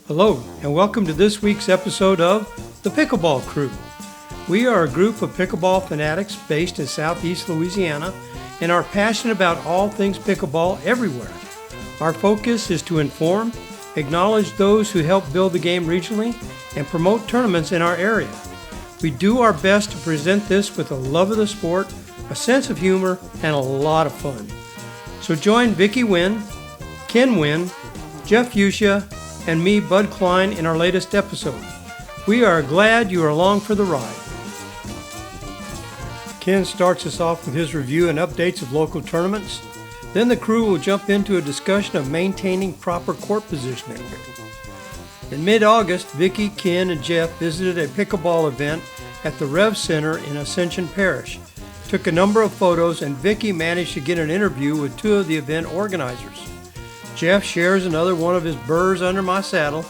Hello, and welcome to this week's episode of the Pickleball Crew. We are a group of pickleball fanatics based in southeast Louisiana and are passionate about all things pickleball everywhere. Our focus is to inform, acknowledge those who help build the game regionally, and promote tournaments in our area. We do our best to present this with a love of the sport, a sense of humor, and a lot of fun. So join Vicki Wynn, Ken Wynn, Jeff Fuchsia, and me, Bud Klein, in our latest episode. We are glad you are along for the ride. Ken starts us off with his review and updates of local tournaments. Then the crew will jump into a discussion of maintaining proper court positioning. In mid-August, Vicki, Ken, and Jeff visited a pickleball event at the Rev Center in Ascension Parish, took a number of photos, and Vicki managed to get an interview with two of the event organizers. Jeff shares another one of his Burrs under my saddle,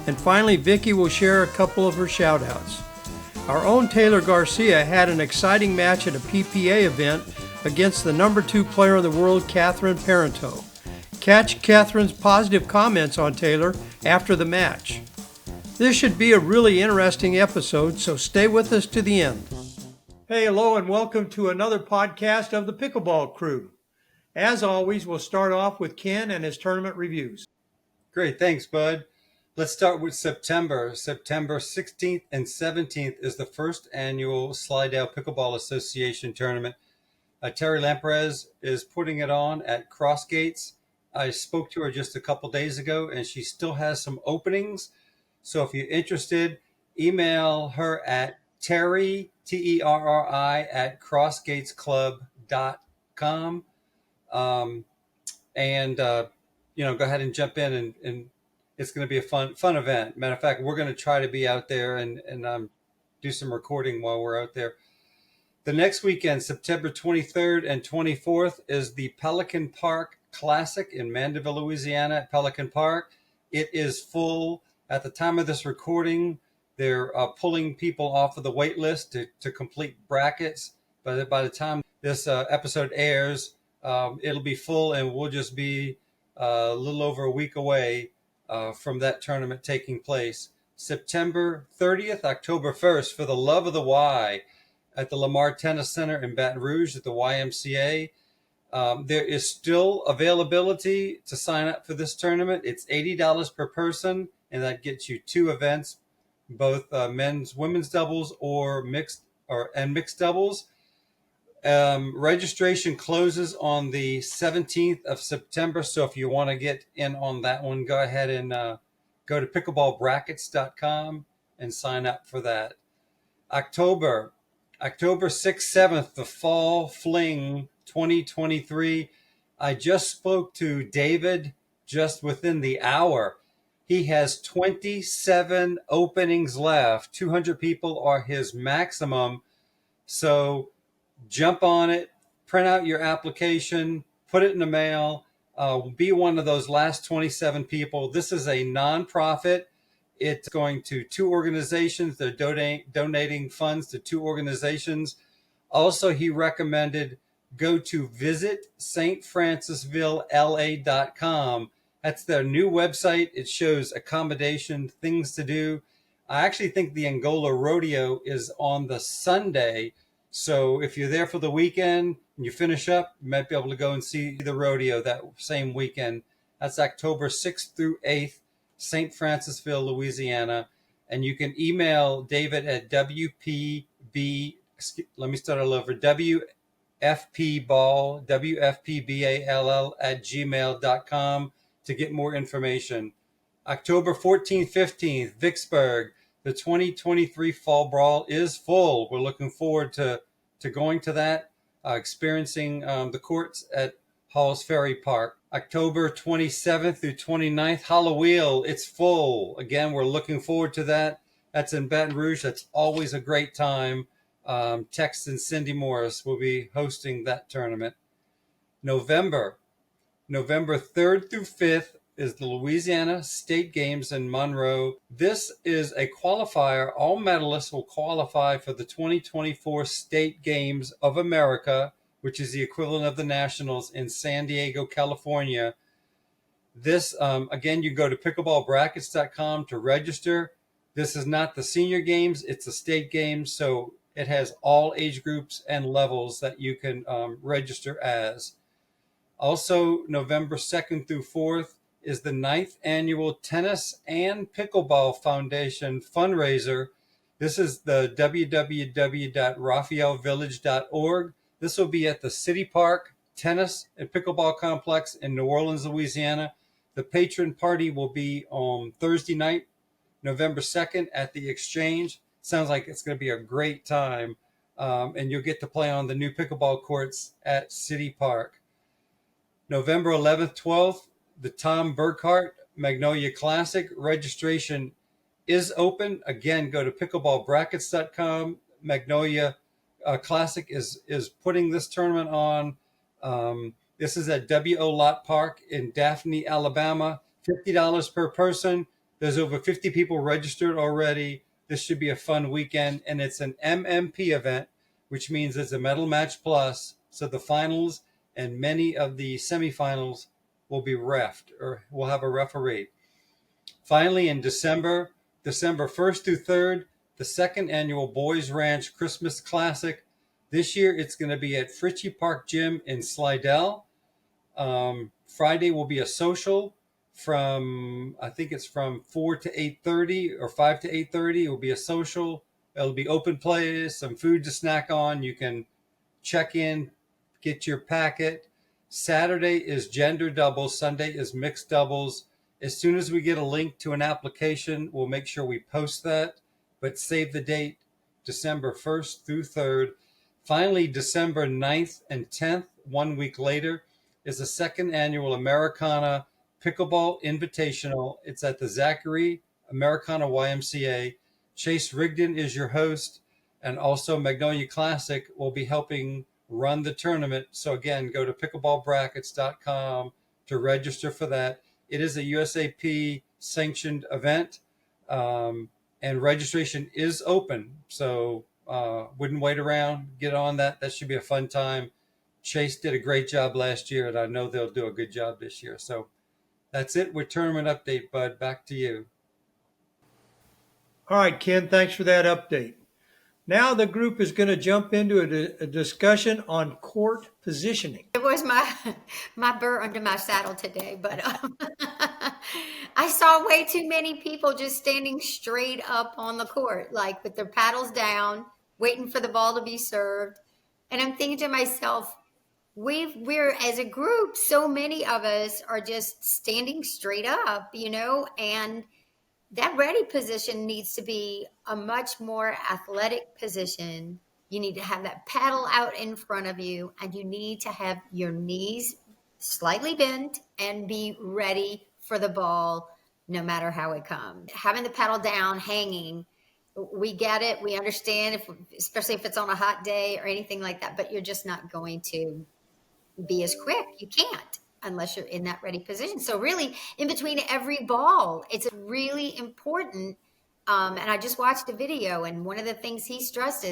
and finally Vicki will share a couple of her shout-outs. Our own Taylor Garcia had an exciting match at a PPA event against the number 2 player in the world, Catherine Parenteau. Catch Catherine's positive comments on Taylor after the match. This should be a really interesting episode, so stay with us to the end. Hey, hello, and welcome to another podcast of the Pickleball Crew. As always, we'll start off with Ken and his tournament reviews. Great, thanks, Bud. Let's start with September. September 16th and 17th is the first annual Slidell Pickleball Association tournament. Terry Lamprez is putting it on at Crossgates. I spoke to her just a couple days ago, and she still has some openings. So if you're interested, email her at Terry, Terri, at crossgatesclub.com. Go ahead and jump in, and it's going to be a fun event. Matter of fact, we're going to try to be out there and do some recording while we're out there. The next weekend, September 23rd and 24th, is the Pelican Park Classic in Mandeville, Louisiana at Pelican Park. It is full. At the time of this recording, they're pulling people off of the wait list to complete brackets. But by the time this episode airs, it'll be full, and we'll just be a little over a week away from that tournament taking place. September 30th, October 1st, for the love of the Y, at the Lamar Tennis Center in Baton Rouge at the YMCA. There is still availability to sign up for this tournament. It's $80 per person, and that gets you 2 events, both men's, women's doubles, or mixed doubles. Registration closes on the 17th of September, so if you want to get in on that one, go ahead and go to pickleballbrackets.com and sign up for that. October 6th, 7th, the Fall Fling 2023. I just spoke to David just within the hour. He has 27 openings left. 200 people are his maximum. So jump on it, print out your application, put it in the mail, be one of those last 27 people. This is a nonprofit. It's going to 2 organizations. They're donating funds to 2 organizations. Also, he recommended go to visitstfrancisvillela.com. That's their new website. It shows accommodation, things to do. I actually think the Angola Rodeo is on the Sunday. So if you're there for the weekend and you finish up, you might be able to go and see the rodeo that same weekend. That's October 6th through 8th, St. Francisville, Louisiana. And you can email David at WFPBall, WFPBALL at gmail.com to get more information. October 14th, 15th, Vicksburg. The 2023 Fall Brawl is full. We're looking forward to going to that, experiencing the courts at Halls Ferry Park. October 27th through 29th, Halloween. It's full. Again, we're looking forward to that. That's in Baton Rouge. That's always a great time. Tex and Cindy Morris will be hosting that tournament. November 3rd through 5th is the Louisiana State Games in Monroe. This is a qualifier. All medalists will qualify for the 2024 State Games of America, which is the equivalent of the Nationals in San Diego, California. This, again, you go to pickleballbrackets.com to register. This is not the senior games, it's the state games. So it has all age groups and levels that you can register as. Also, November 2nd through 4th is the 9th annual Tennis and Pickleball Foundation fundraiser. This is the www.raphaelvillage.org. This will be at the City Park Tennis and Pickleball Complex in New Orleans, Louisiana. The patron party will be on Thursday night, November 2nd at the Exchange. Sounds like it's going to be a great time. And you'll get to play on the new pickleball courts at City Park. November 11th, 12th, the Tom Burkhart Magnolia Classic. Registration is open. Again, go to pickleballbrackets.com. Magnolia Classic is putting this tournament on. This is at W.O. Lott Park in Daphne, Alabama. $50 per person. There's over 50 people registered already. This should be a fun weekend. And it's an MMP event, which means it's a medal match plus. So the finals and many of the semifinals will be reffed, or will have a referee. Finally, in December 1st through 3rd, the second annual Boys Ranch Christmas Classic. This year, it's going to be at Fritchie Park Gym in Slidell. Friday will be a social I think it's from 4 to 8:30 or 5 to 8:30. It will be a social. It'll be open play, some food to snack on. You can check in, get your packet. Saturday is gender doubles. Sunday is mixed doubles. As soon as we get a link to an application, we'll make sure we post that. But save the date, December 1st through 3rd. Finally, December 9th and 10th, 1 week later, is the second annual Americana Pickleball Invitational. It's at the Zachary Americana YMCA. Chase Rigdon is your host, and also Magnolia Classic will be helping run the tournament. So again, go to pickleballbrackets.com to register for that. It is a USAP sanctioned event, and registration is open. So wouldn't wait around. Get on that. That should be a fun time. Chase did a great job last year, and I know they'll do a good job this year. So that's it with tournament update, Bud. Back to you. All right, Ken, thanks for that update. Now the group is going to jump into a discussion on court positioning. It was my burr under my saddle today, but I saw way too many people just standing straight up on the court, like with their paddles down, waiting for the ball to be served. And I'm thinking to myself, we're as a group, so many of us are just standing straight up, and that ready position needs to be a much more athletic position. You need to have that paddle out in front of you, and you need to have your knees slightly bent and be ready for the ball no matter how it comes. Having the paddle down, hanging, we get it. We understand, especially if it's on a hot day or anything like that, but you're just not going to be as quick. You can't unless you're in that ready position. So really, in between every ball, it's really important. And I just watched a video, and one of the things he stressed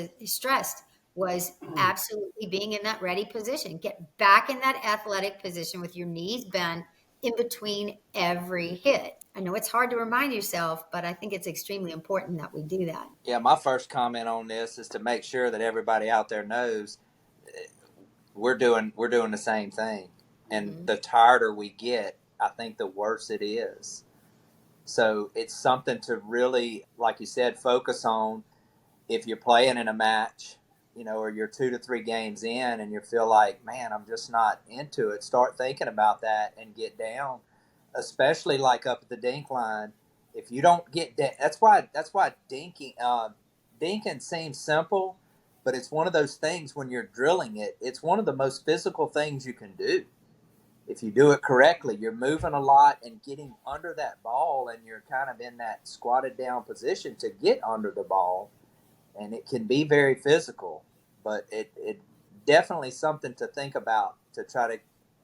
was absolutely being in that ready position. Get back in that athletic position with your knees bent in between every hit. I know it's hard to remind yourself, but I think it's extremely important that we do that. Yeah, my first comment on this is to make sure that everybody out there knows we're doing the same thing. And the tireder we get, I think the worse it is. So it's something to really, like you said, focus on. If you're playing in a match, or you're 2 to 3 games in and you feel like, man, I'm just not into it, start thinking about that and get down, especially like up at the dink line. If you don't get down, that's why dinking seems simple, but it's one of those things when you're drilling it, it's one of the most physical things you can do. If you do it correctly, you're moving a lot and getting under that ball, and you're kind of in that squatted down position to get under the ball. And it can be very physical, but it definitely something to think about to try to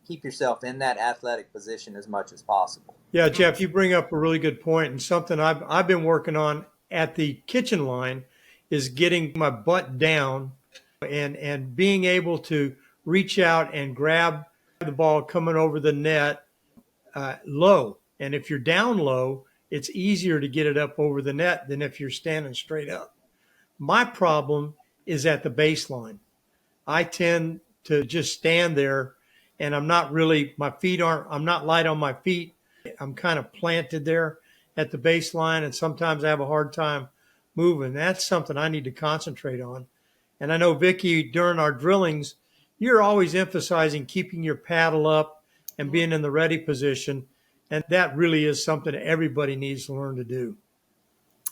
keep yourself in that athletic position as much as possible. Yeah, Jeff, you bring up a really good point, and something I've been working on at the kitchen line is getting my butt down and being able to reach out and grab the ball coming over the net low. And if you're down low, it's easier to get it up over the net than if you're standing straight up. My problem is at the baseline. I tend to just stand there and I'm not light on my feet. I'm kind of planted there at the baseline, and sometimes I have a hard time moving. That's something I need to concentrate on. And I know, Vicki, during our drillings, you're always emphasizing keeping your paddle up and being in the ready position. And that really is something everybody needs to learn to do.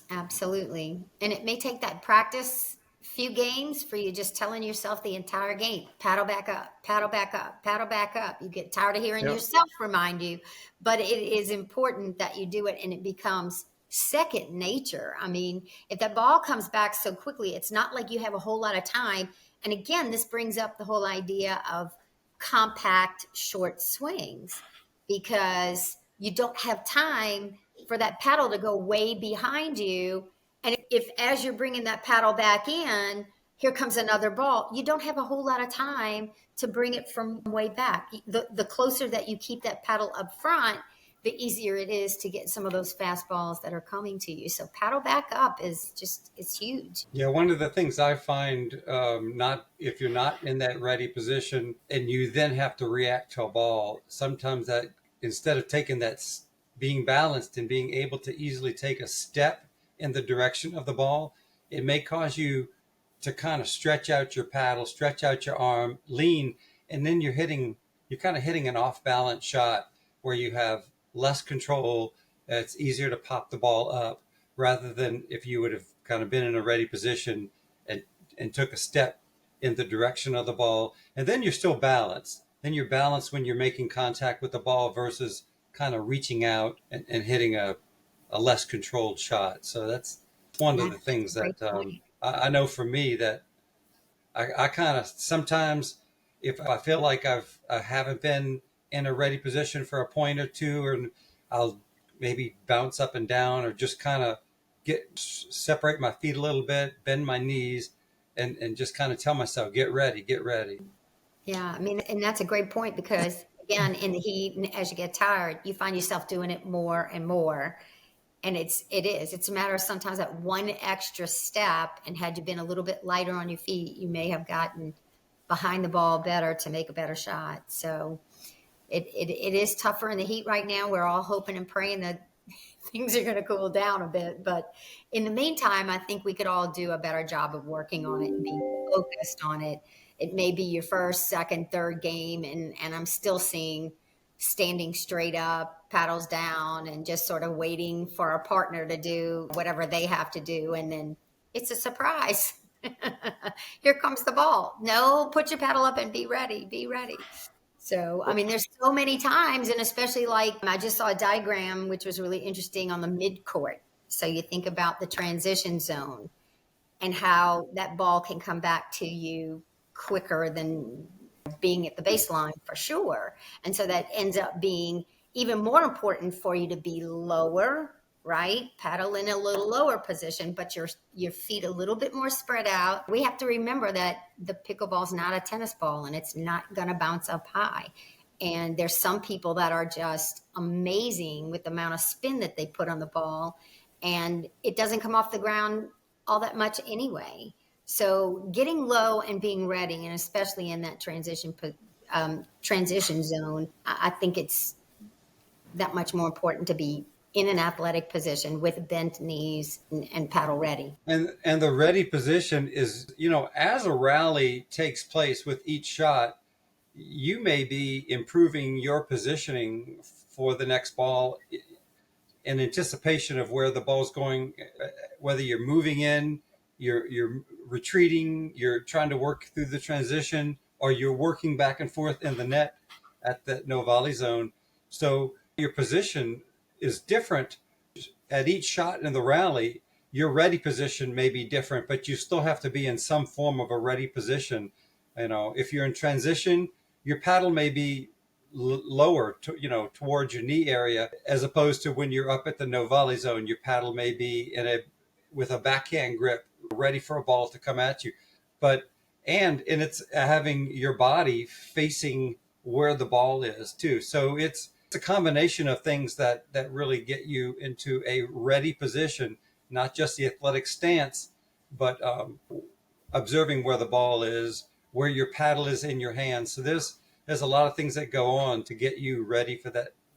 Absolutely. And it may take that practice few games for you just telling yourself the entire game, paddle back up, paddle back up, paddle back up. You get tired of hearing yourself remind you, but it is important that you do it and it becomes second nature. I mean, if that ball comes back so quickly, it's not like you have a whole lot of time. And again, this brings up the whole idea of compact short swings, because you don't have time for that paddle to go way behind you. And if as you're bringing that paddle back in, here comes another ball, you don't have a whole lot of time to bring it from way back. The closer that you keep that paddle up front, the easier it is to get some of those fast balls that are coming to you. So paddle back up it's huge. Yeah, one of the things I find, if you're not in that ready position and you then have to react to a ball, sometimes that instead of taking that, being balanced and being able to easily take a step in the direction of the ball, it may cause you to kind of stretch out your paddle, stretch out your arm, lean, and then you're kind of hitting an off balance shot where you have less control. It's easier to pop the ball up rather than if you would have kind of been in a ready position and took a step in the direction of the ball. And then you're still balanced. Then you're balanced when you're making contact with the ball versus kind of reaching out and hitting a less controlled shot. So that's one of the things that I know for me that I kind of sometimes, if I feel like I haven't been in a ready position for a point or two, and I'll maybe bounce up and down or just kind of separate my feet a little bit, bend my knees, and just kind of tell myself, get ready, get ready. Yeah, I mean, and that's a great point, because again, in the heat and as you get tired, you find yourself doing it more and more. And it's a matter of sometimes that one extra step, and had you been a little bit lighter on your feet, you may have gotten behind the ball better to make a better shot. So it is tougher in the heat right now. We're all hoping and praying that things are going to cool down a bit. But in the meantime, I think we could all do a better job of working on it and being focused on it. It may be your first, second, third game, and I'm still seeing standing straight up, paddles down, and just sort of waiting for a partner to do whatever they have to do. And then it's a surprise. Here comes the ball. No, put your paddle up and be ready. Be ready. So, I mean, there's so many times, and especially like I just saw a diagram, which was really interesting on the mid-court. So you think about the transition zone and how that ball can come back to you quicker than being at the baseline, for sure. And so that ends up being even more important for you to be lower, right? Paddle in a little lower position, but your feet a little bit more spread out. We have to remember that the pickleball is not a tennis ball, and it's not going to bounce up high. And there's some people that are just amazing with the amount of spin that they put on the ball, and it doesn't come off the ground all that much anyway. So getting low and being ready, and especially in that transition zone, I think it's that much more important to be in an athletic position with bent knees and paddle ready. And the ready position is, as a rally takes place with each shot, you may be improving your positioning for the next ball in anticipation of where the ball's going, whether you're moving in, you're retreating, you're trying to work through the transition, or you're working back and forth in the net at the no volley zone. So your position is different at each shot in the rally. Your ready position may be different, but you still have to be in some form of a ready position. If you're in transition, your paddle may be lower, towards your knee area, as opposed to when you're up at the no volley zone, your paddle may be with a backhand grip, ready for a ball to come at you. And it's having your body facing where the ball is too. So it's It's a combination of things that really get you into a ready position, not just the athletic stance, but observing where the ball is, where your paddle is in your hand. So there's a lot of things that go on to get you ready for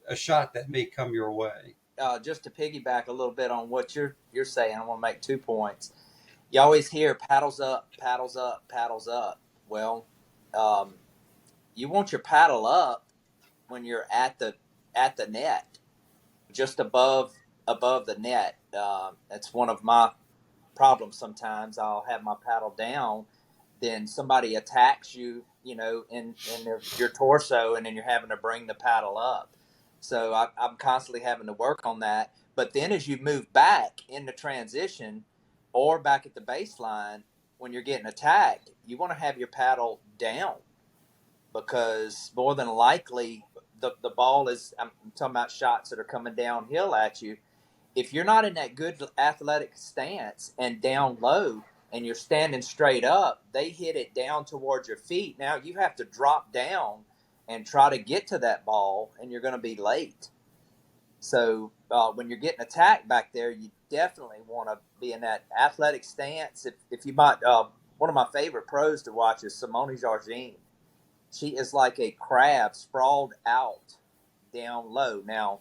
a shot that may come your way. Just to piggyback a little bit on what you're saying, I want to make 2 points. You always hear paddles up, paddles up, paddles up. Well, you want your paddle up when you're at the net, just above the net. That's one of my problems. Sometimes I'll have my paddle down, then somebody attacks you, in your torso, and then you're having to bring the paddle up. So I'm constantly having to work on that. But then as you move back in the transition or back at the baseline, when you're getting attacked, you want to have your paddle down, because more than likely the ball is, I'm talking about shots that are coming downhill at you. If you're not in that good athletic stance and down low and you're standing straight up, they hit it down towards your feet. Now you have to drop down and try to get to that ball, and you're going to be late. So when you're getting attacked back there, you definitely want to be in that athletic stance. If you might, one of my favorite pros to watch is Simone Jardim. She is like a crab sprawled out down low. Now,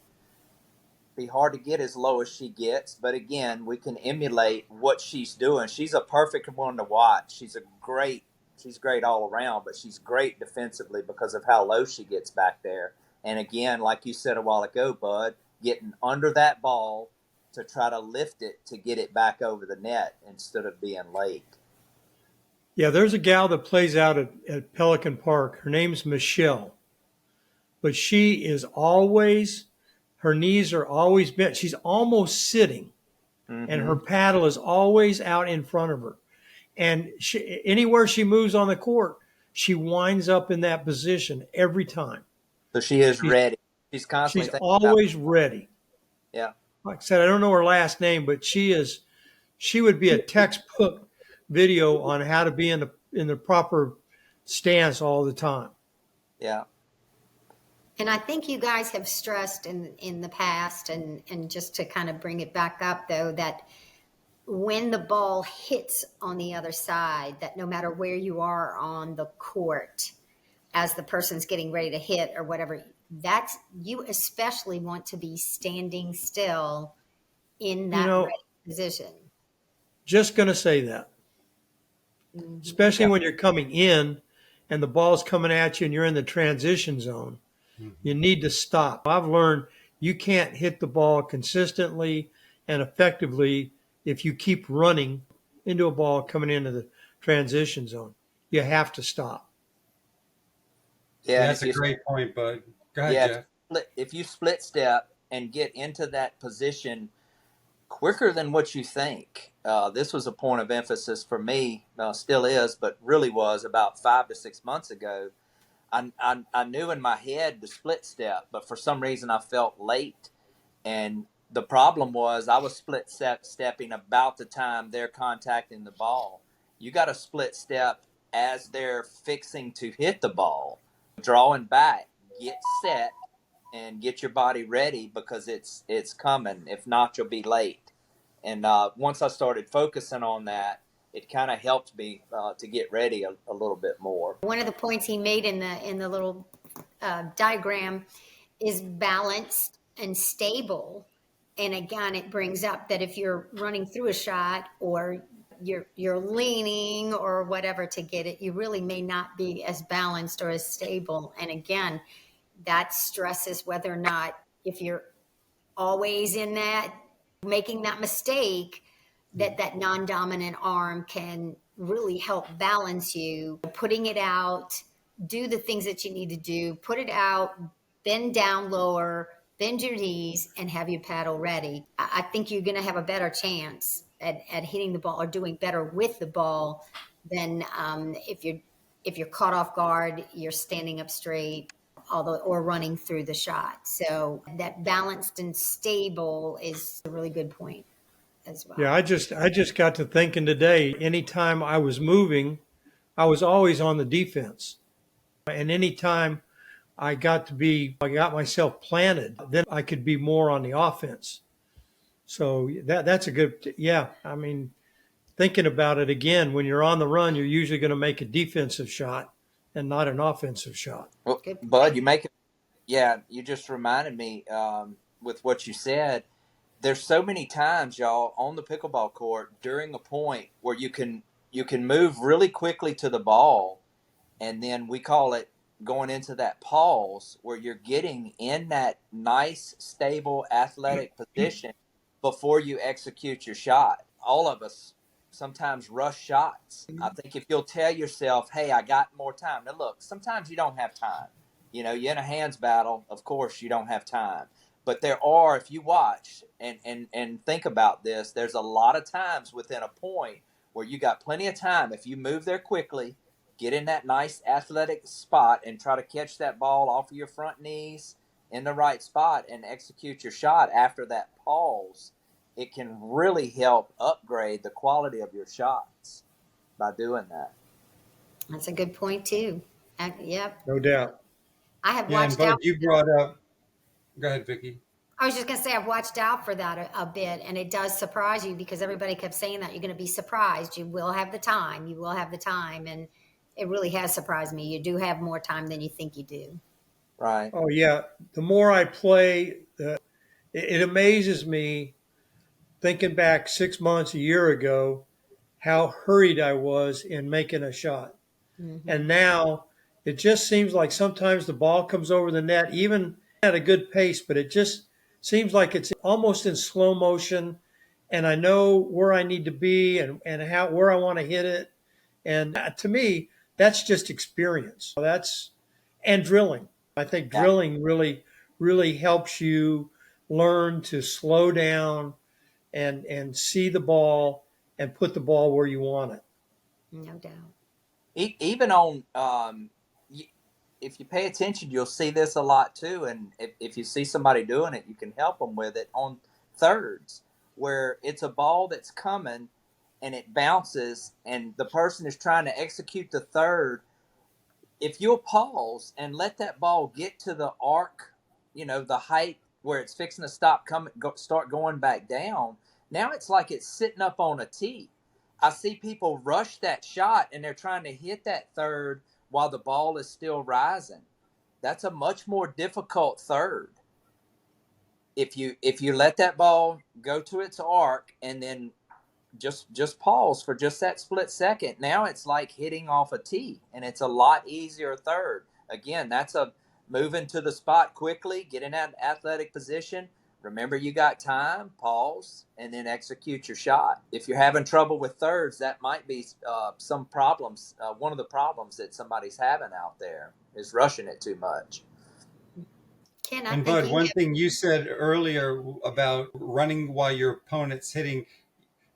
be hard to get as low as she gets, but again, we can emulate what she's doing. She's a perfect one to watch. She's great all around, but she's great defensively because of how low she gets back there. And again, like you said a while ago, Bud, getting under that ball to try to lift it to get it back over the net instead of being late. Yeah, there's a gal that plays out at Pelican Park. Her name's Michelle. But she is always, her knees are always bent. She's almost sitting, and her paddle is always out in front of her. And anywhere she moves on the court, she winds up in that position every time. So she's ready. She's constantly always ready. Yeah. Like I said, I don't know her last name, but she would be a textbook video on how to be in the proper stance all the time. Yeah. And I think you guys have stressed in the past, and just to kind of bring it back up, though, that when the ball hits on the other side, that no matter where you are on the court, as the person's getting ready to hit or whatever, you especially want to be standing still in that ready position. Just going to say that. Mm-hmm. Especially when you're coming in and the ball's coming at you and you're in the transition zone. Mm-hmm. You need to stop. I've learned you can't hit the ball consistently and effectively if you keep running into a ball coming into the transition zone. You have to stop. Yeah, that's a great point, Bud. Go ahead, Jeff. If you split step and get into that position quicker than what you think, this was a point of emphasis for me, still is, but really was about 5 to 6 months ago. I knew in my head to split step, but for some reason I felt late. And the problem was I was split stepping about the time they're contacting the ball. You got to split step as they're fixing to hit the ball, drawing back, get set, and get your body ready because it's coming. If not, you'll be late. And once I started focusing on that, it kind of helped me to get ready a little bit more. One of the points he made in the little diagram is balanced and stable. And again, it brings up that if you're running through a shot or you're leaning or whatever to get it, you really may not be as balanced or as stable. And again, that stresses whether or not, if you're always in that, making that mistake, that non-dominant arm can really help balance you. Putting it out, do the things that you need to do, put it out, bend down lower, bend your knees, and have your paddle ready. I think you're going to have a better chance at hitting the ball or doing better with the ball than if you're caught off guard, you're standing up straight, or running through the shot. So that balanced and stable is a really good point as well. Yeah, I just got to thinking today, anytime I was moving, I was always on the defense. And anytime I got myself planted. Then I could be more on the offense. So that's a good, yeah. I mean, thinking about it again, when you're on the run, you're usually going to make a defensive shot and not an offensive shot. Well, Good Bud, point. you just reminded me with what you said. There's so many times, y'all, on the pickleball court during a point where you can move really quickly to the ball, and then we call it going into that pause where you're getting in that nice, stable, athletic position before you execute your shot. All of us sometimes rush shots. I think if you'll tell yourself, hey, I got more time. Now, look, sometimes you don't have time. You're in a hands battle. Of course, you don't have time. But there are, if you watch and think about this, there's a lot of times within a point where you got plenty of time. If you move there quickly, get in that nice athletic spot and try to catch that ball off of your front knees in the right spot and execute your shot after that pause, it can really help upgrade the quality of your shots by doing that. That's a good point too. Yep. No doubt. I have Yeah, and watched Bud, out. you brought up. Go ahead, Vicki. I was just going to say, I've watched out for that a bit, and it does surprise you because everybody kept saying that you're going to be surprised. You will have the time. You will have the time. And it really has surprised me. You do have more time than you think you do. Right. Oh, yeah. The more I play, it amazes me thinking back 6 months, a year ago, how hurried I was in making a shot. Mm-hmm. And now it just seems like sometimes the ball comes over the net, even at a good pace, but it just seems like it's almost in slow motion. And I know where I need to be and where I want to hit it. And to me, that's just experience. And drilling. I think Yeah. drilling really, really helps you learn to slow down and see the ball and put the ball where you want it. No doubt. Even on, if you pay attention, you'll see this a lot too. And if you see somebody doing it, you can help them with it on thirds, where it's a ball that's coming and it bounces and the person is trying to execute the third. If you'll pause and let that ball get to the arc, the height where it's fixing to start going back down, now it's like it's sitting up on a tee. I see people rush that shot and they're trying to hit that third while the ball is still rising. That's a much more difficult third. If you let that ball go to its arc and then just pause for just that split second, now it's like hitting off a tee, and it's a lot easier third. Again, that's a moving to the spot quickly, get in that athletic position. Remember, you got time, pause, and then execute your shot. If you're having trouble with thirds, that might be some problems. One of the problems that somebody's having out there is rushing it too much. Ken, I And think Bud, you one thing you said earlier about running while your opponent's hitting,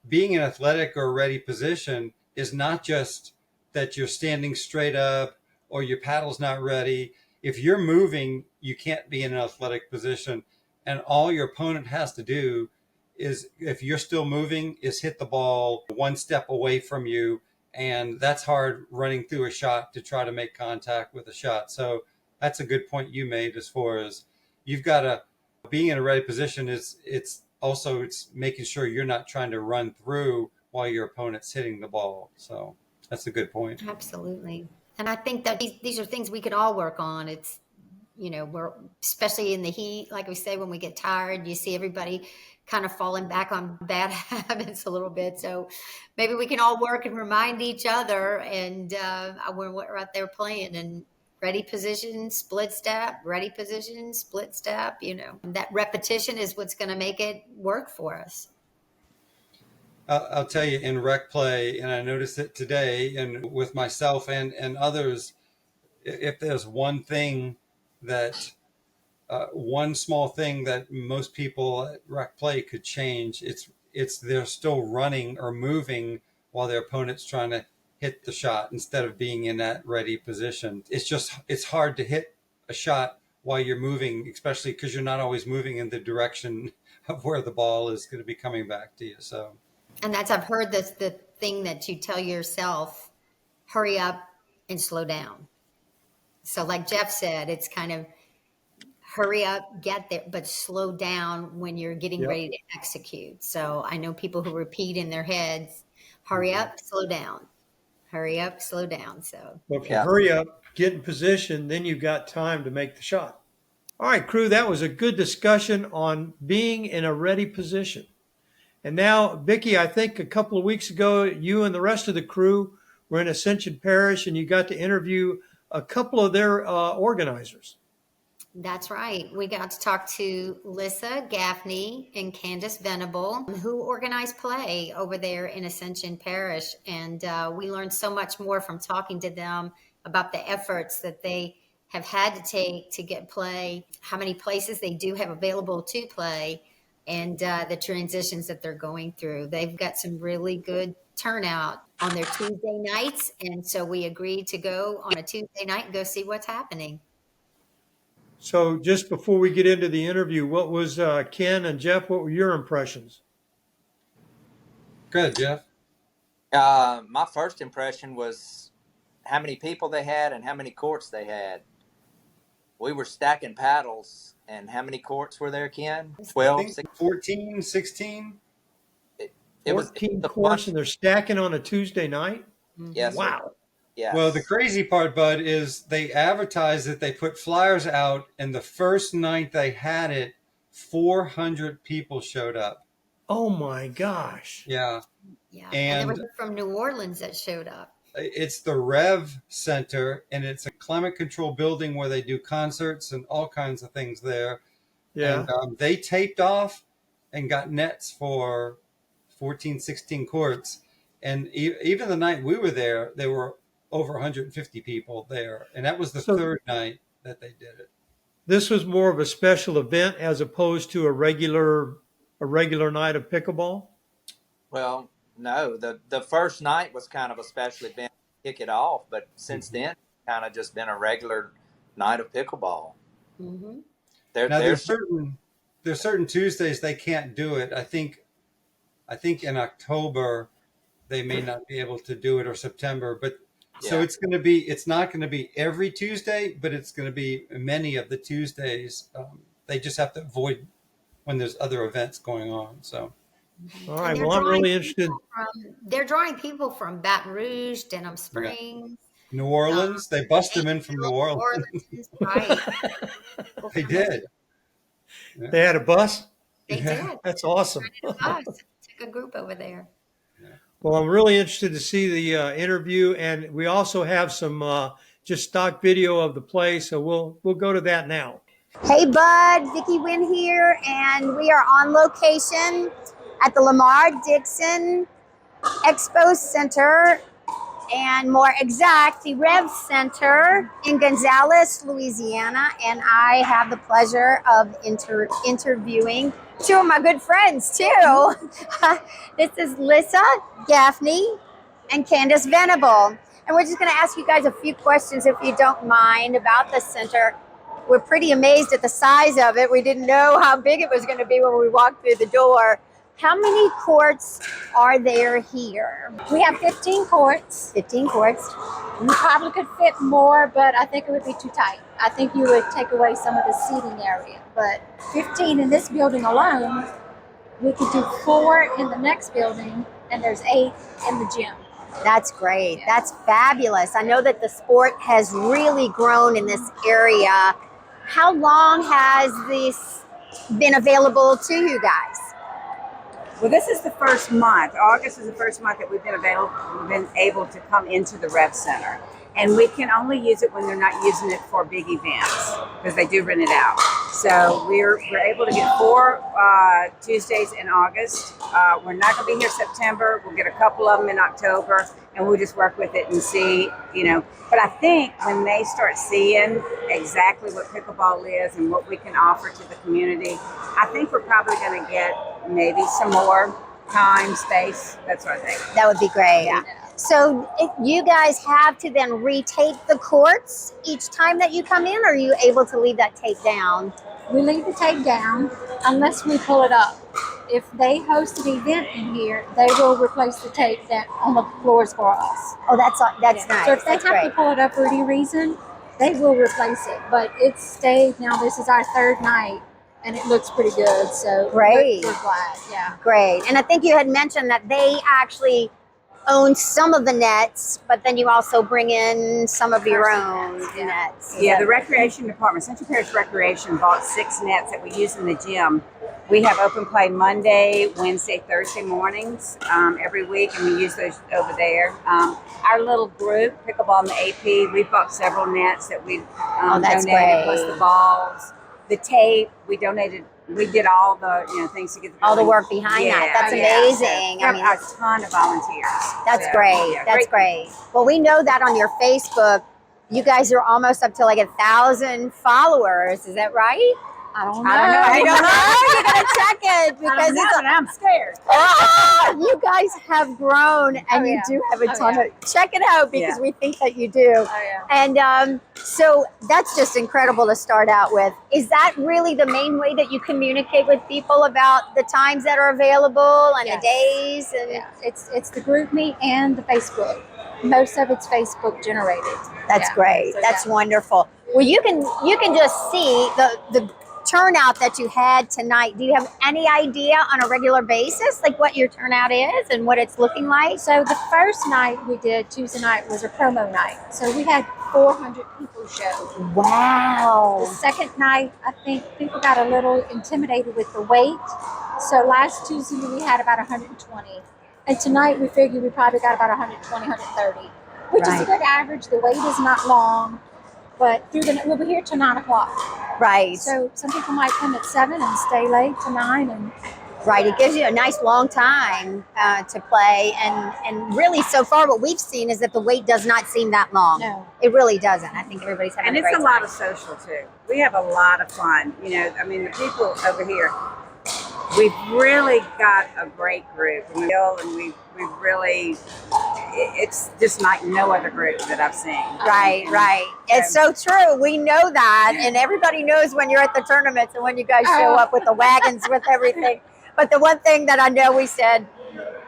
being in athletic or ready position is not just that you're standing straight up or your paddle's not ready. If you're moving, you can't be in an athletic position. And all your opponent has to do is, if you're still moving, is hit the ball one step away from you. And that's hard running through a shot to try to make contact with a shot. So that's a good point you made, as far as you've got to, being in a ready position it's making sure you're not trying to run through while your opponent's hitting the ball. So that's a good point. absolutely. And I think that these are things we could all work on. It's, we're especially in the heat, like we say, when we get tired, you see everybody kind of falling back on bad habits a little bit. So maybe we can all work and remind each other. And when we're out there playing, and ready position, split step, ready position, split step, that repetition is what's going to make it work for us. I'll tell you, in rec play, and I noticed it today, and with myself and others, if there's one thing that one small thing that most people at rec play could change, it's they're still running or moving while their opponent's trying to hit the shot instead of being in that ready position. It's hard to hit a shot while you're moving, especially because you're not always moving in the direction of where the ball is going to be coming back to you. So, And I've heard this, the thing that you tell yourself, hurry up and slow down. So like Jeff said, it's kind of hurry up, get there, but slow down when you're getting Yep. ready to execute. So I know people who repeat in their heads, hurry up, slow down, hurry up, slow down. So Well, if you Yeah. hurry up, get in position, then you've got time to make the shot. All right, crew, that was a good discussion on being in a ready position. And now, Vicki, I think a couple of weeks ago, you and the rest of the crew were in Ascension Parish, and you got to interview a couple of their organizers. that's right. We got to talk to Lissa Gaffney and Candace Venable, who organize play over there in Ascension Parish. And we learned so much more from talking to them about the efforts that they have had to take to get play, how many places they do have available to play, and the transitions that they're going through. They've got some really good turnout on their Tuesday nights. And so we agreed to go on a Tuesday night and go see what's happening. So just before we get into the interview, what was Ken and Jeff, what were your impressions? Go ahead, Jeff. My first impression was how many people they had and how many courts they had. We were stacking paddles, and how many courts were there, Ken? 12, 16? 14, 16. It was 14 the courts, and they're stacking on a Tuesday night? Yes, sir. Wow. Yes. Well, the crazy part, Bud, is they advertised it. They put flyers out, and the first night they had it, 400 people showed up. Oh, my gosh. Yeah. Yeah, And there was from New Orleans that showed up. it's the Rev Center, and it's a climate control building where they do concerts and all kinds of things there. Yeah. And they taped off and got nets for 14, 16 courts. And even the night we were there were over 150 people there. And that was the third night that they did it. This was more of a special event as opposed to a regular night of pickleball? Well, no, the first night was kind of a special event to kick it off, but since then, it's kind of just been a regular night of pickleball. Mm-hmm. There's certain Tuesdays they can't do it. I think in October they may not be able to do it, or September, but so it's not going to be every Tuesday, but it's going to be many of the Tuesdays. They just have to avoid when there's other events going on. So, all right. Well, I'm really interested. They're drawing people from Baton Rouge, Denham Springs, New Orleans. They bust them in from New Orleans. Right? They did. Yeah. They had a bus? They did. That's awesome. Took a group over there. Well, I'm really interested to see the interview, and we also have some just stock video of the play, so we'll go to that now. Hey Bud, Vicki Wynn here, and we are on location at the Lamar Dixon Expo Center, and more exact, the Rev Center in Gonzales, Louisiana, and I have the pleasure of interviewing two of my good friends too. This is Lissa Gaffney and Candace Venable, and we're just going to ask you guys a few questions, if you don't mind, about the center. We're pretty amazed at the size of it. We didn't know how big it was going to be when we walked through the door. How many courts are there here? We have 15 courts. 15 courts. We probably could fit more, but I think it would be too tight. I think you would take away some of the seating area. But 15 in this building alone, we could do 4 in the next building, and there's 8 in the gym. That's great. That's fabulous. I know that the sport has really grown in this area. How long has this been available to you guys? Well, this is the first month. August is the first month that we've been able to come into the Rev Center. And we can only use it when they're not using it for big events, because they do rent it out. So we're able to get 4 Tuesdays in August. We're not going to be here September. We'll get a couple of them in October, and we'll just work with it and see, But I think when they start seeing exactly what pickleball is and what we can offer to the community, I think we're probably going to get maybe some more time, space, that sort of thing. That would be great. Yeah. So if you guys have to then retape the courts each time that you come in, or are you able to leave that tape down? We leave the tape down unless we pull it up. If they host an event in here, they will replace the tape that on the floors for us. Oh, that's nice. So if they That's have great. to pull it up for any reason, They will replace it, but it's stayed. Now this is our third night, and it looks pretty good. So Great. we're glad. Yeah. Great. And I think you had mentioned that they actually own some of the nets, but then you also bring in some of your own nets. Yeah, the recreation department, Ascension Parish Recreation, bought 6 nets that we use in the gym. We have open play Monday, Wednesday, Thursday mornings every week, and we use those over there. Our little group, Pickleball and the AP, we bought several nets that we that's donated, great. plus the balls, the tape. We donated. We did all the things to get all the work behind that. That's amazing. So, I mean, a ton of volunteers. That's So, great. yeah, That's great. Well, we know that on your Facebook, you guys are almost up to like 1,000 followers. Is that right? I don't know. I don't know. You gotta check it because I'm scared. You guys have grown, and you do have a ton of. Check it out because we think that you do. And so that's just incredible to start out with. Is that really the main way that you communicate with people about the times that are available and the days? And it's the group meet and the Facebook. Most of it's Facebook generated. That's great. So, that's wonderful. Well, you can just see the turnout that you had tonight. Do you have any idea on a regular basis, like what your turnout is and what it's looking like? So the first night we did, Tuesday night, was a promo night. So we had 400 people show. Wow. The second night, I think people got a little intimidated with the weight. So last Tuesday we had about 120. And tonight we figured we probably got about 120, 130, which is a good average. The wait is not long, but we'll be here till 9 o'clock. Right. So some people might come at 7 and stay late to 9. And right. It gives you a nice long time to play. And really, so far, what we've seen is that the wait does not seem that long. No. It really doesn't. I think everybody's having a great time. And it's a lot of social, too. We have a lot of fun. You know, I mean, the people over here, we've really got a great group. And we've really, it's just like no other group that I've seen. Right. It's so true. We know that. And everybody knows when you're at the tournaments and when you guys show up with the wagons with everything. But the one thing that I know we said,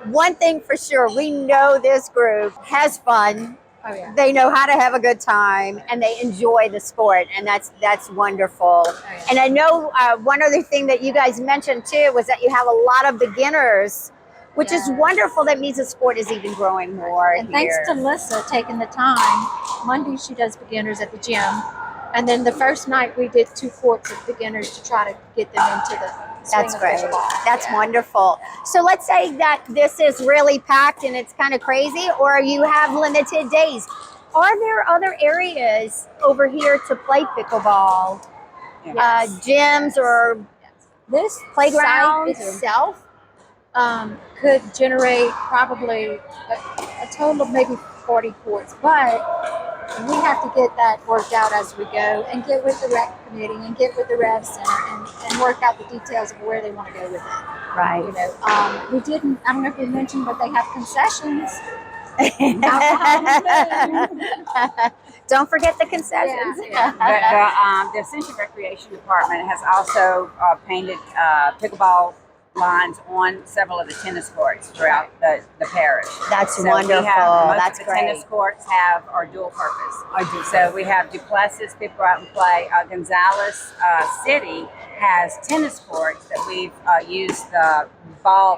one thing for sure, we know this group has fun. Oh, yeah. They know how to have a good time and they enjoy the sport, and that's wonderful. Oh, yeah. And I know one other thing that you guys mentioned too was that you have a lot of beginners, which is wonderful. That means the sport is even growing more. And thanks to Lissa taking the time. Monday she does beginners at the gym, and then the first night we did 2 courts of beginners to try to get them into the swing of great. pickleball. That's wonderful. So let's say that this is really packed and it's kind of crazy, or you have limited days. Are there other areas over here to play pickleball? Gyms or this playground site itself could generate probably a total of maybe 40 courts, but we have to get that worked out as we go and get with the rec committee and get with the Rev Center and work out the details of where they want to go with it. Right. You know, I don't know if we mentioned, but they have concessions. Don't forget the concessions. The Ascension Recreation Department has also painted pickleball lines on several of the tennis courts throughout the parish. That's so wonderful. Most of the tennis courts are dual purpose. So we have Duplessis, people go out and play. Gonzales City has tennis courts that we've used the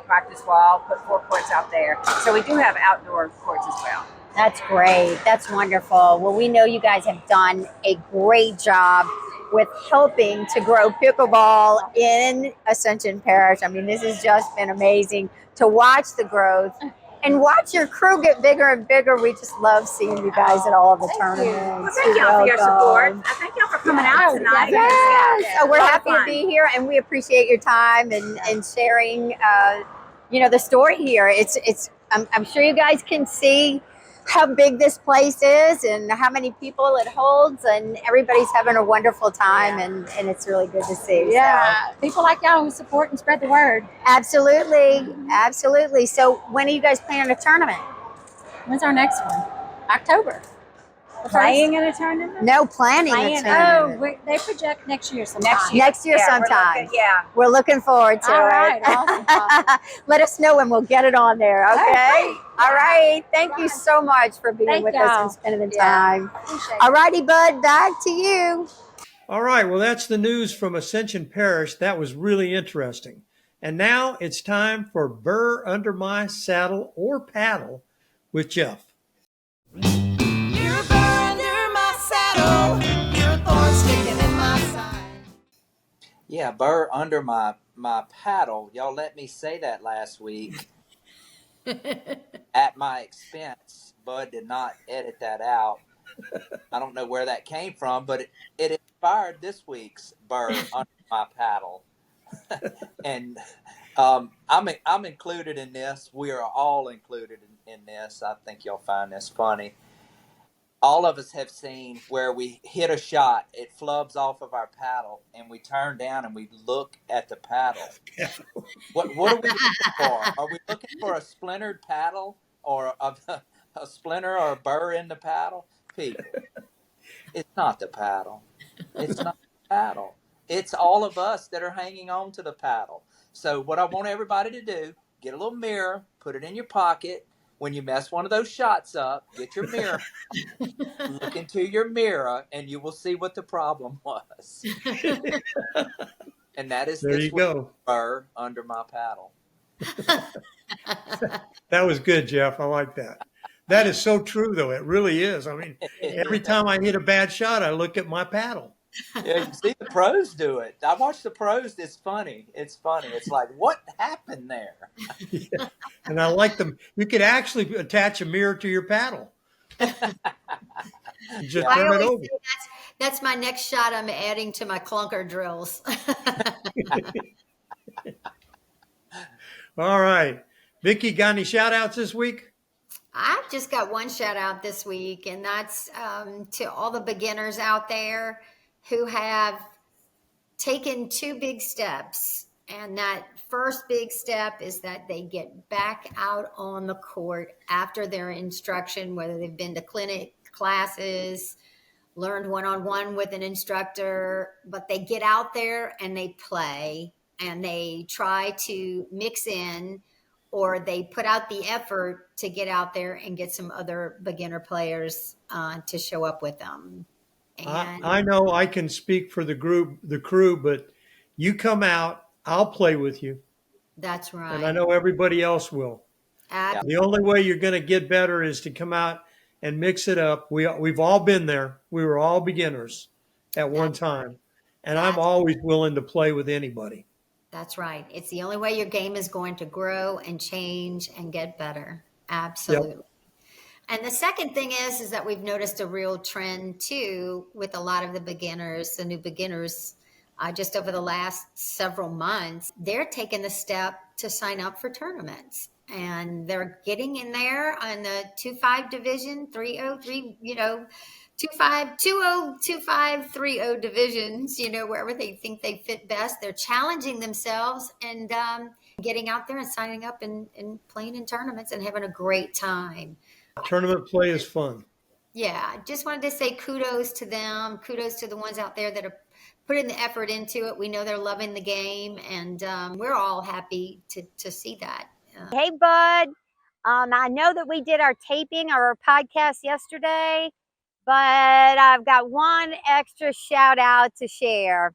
practice ball, put 4 courts out there. So we do have outdoor courts as well. That's great. That's wonderful. Well, we know you guys have done a great job with helping to grow pickleball in Ascension Parish. I mean, this has just been amazing to watch the growth and watch your crew get bigger and bigger. We just love seeing you guys at all of the tournaments. Well, thank y'all for your support. I thank y'all for coming out tonight. Yes. So we're happy to be here, and we appreciate your time and sharing, the story here. I'm sure you guys can see how big this place is and how many people it holds, and everybody's having a wonderful time, and it's really good to see. Yeah, so people like y'all who support and spread the word. Absolutely. So when are you guys planning a tournament? When's our next one? October. Playing in a tournament? No, planning a Playing. tournament. They project next year sometime. Next year Yeah, sometime. yeah. We're looking forward to All it. right, awesome. Let us know when we'll get it on there, okay? All right. Thank you so much for being Thank with us y'all. and spending the Yeah. time. Appreciate it. All righty, Bud, back to you. All right, well, that's the news from Ascension Parish. That was really interesting. And now it's time for Burr Under My Saddle or Paddle with Jeff. You're a burr under my saddle. You're a thorn sticking in my side. Yeah, Burr under my paddle. Y'all let me say that last week at my expense. Bud did not edit that out. I don't know where that came from, but it inspired this week's Burr under my paddle. And I'm included in this. We are all included in this. I think you'll find this funny. All of us have seen where we hit a shot, it flubs off of our paddle, and we turn down and we look at the paddle. What are we looking for? Are we looking for a splintered paddle or a splinter or a burr in the paddle? People, it's not the paddle. It's not the paddle. It's all of us that are hanging on to the paddle. So what I want everybody to do, get a little mirror, put it in your pocket. When you mess one of those shots up, get your mirror, look into your mirror, and you will see what the problem was. And that is There you go. Burr under my paddle. That was good, Jeff. I like that. That is so true, though. It really is. I mean, every time I hit a bad shot, I look at my paddle. Yeah, you see the pros do it. I watch the pros. It's funny. It's like, what happened there? Yeah. And I like them. You could actually attach a mirror to your paddle. You just turn it over. That's my next shot I'm adding to my clunker drills. All right. Vicki, got any shout outs this week? I've just got one shout out this week, and that's to all the beginners out there who have taken two big steps. And that first big step is that they get back out on the court after their instruction, whether they've been to clinic classes, learned one-on-one with an instructor, but they get out there and they play and they try to mix in, or they put out the effort to get out there and get some other beginner players to show up with them. And I know I can speak for the crew, but you come out, I'll play with you. That's right. And I know everybody else will. The only way you're going to get better is to come out and mix it up. We've all been there. We were all beginners at one time. And I'm always willing to play with anybody. That's right. It's the only way your game is going to grow and change and get better. Absolutely. Yep. And the second thing is that we've noticed a real trend too with a lot of the beginners, the new beginners, just over the last several months. They're taking the step to sign up for tournaments, and they're getting in there on the 2-5 division, 3-0, 2-5, 2-0, 2-5, 3-0 divisions, wherever they think they fit best. They're challenging themselves and getting out there and signing up and playing in tournaments and having a great time. Tournament play is fun. Yeah, just wanted to say kudos to them. Kudos to the ones out there that are putting the effort into it. We know they're loving the game, and we're all happy to see that. Hey, Bud. I know that we did our taping of our podcast yesterday, but I've got one extra shout out to share.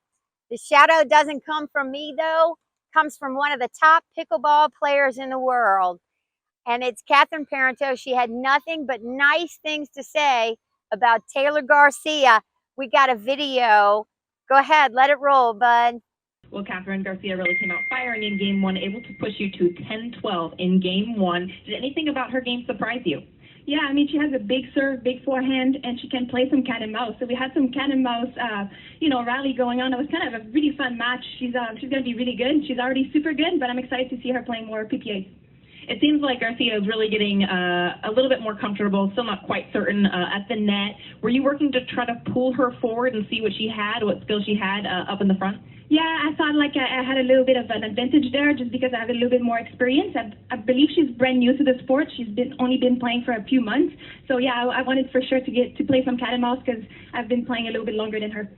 The shout out doesn't come from me, though. It comes from one of the top pickleball players in the world. And it's Catherine Parenteau. She had nothing but nice things to say about Taylor Garcia. We got a video. Go ahead, let it roll, Bud. Well, Catherine Garcia really came out firing in game one, able to push you to 10-12 in game one. Did anything about her game surprise you? Yeah, I mean, she has a big serve, big forehand, and she can play some cat and mouse. So we had some cat and mouse, rally going on. It was kind of a really fun match. She's going to be really good. She's already super good, but I'm excited to see her playing more PPAs. it seems like Garcia is really getting a little bit more comfortable, still not quite certain at the net. Were you working to try to pull her forward and see what skills she had up in the front? Yeah, I thought like I had a little bit of an advantage there just because I have a little bit more experience. I believe she's brand new to the sport. She's only been playing for a few months. So yeah, I wanted for sure to get to play some cat and mouse because I've been playing a little bit longer than her.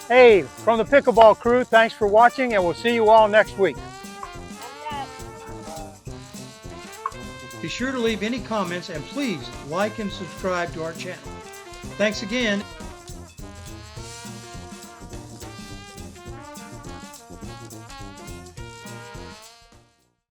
Hey, from the Pickleball crew, thanks for watching, and we'll see you all next week. Be sure to leave any comments and please like and subscribe to our channel. Thanks again.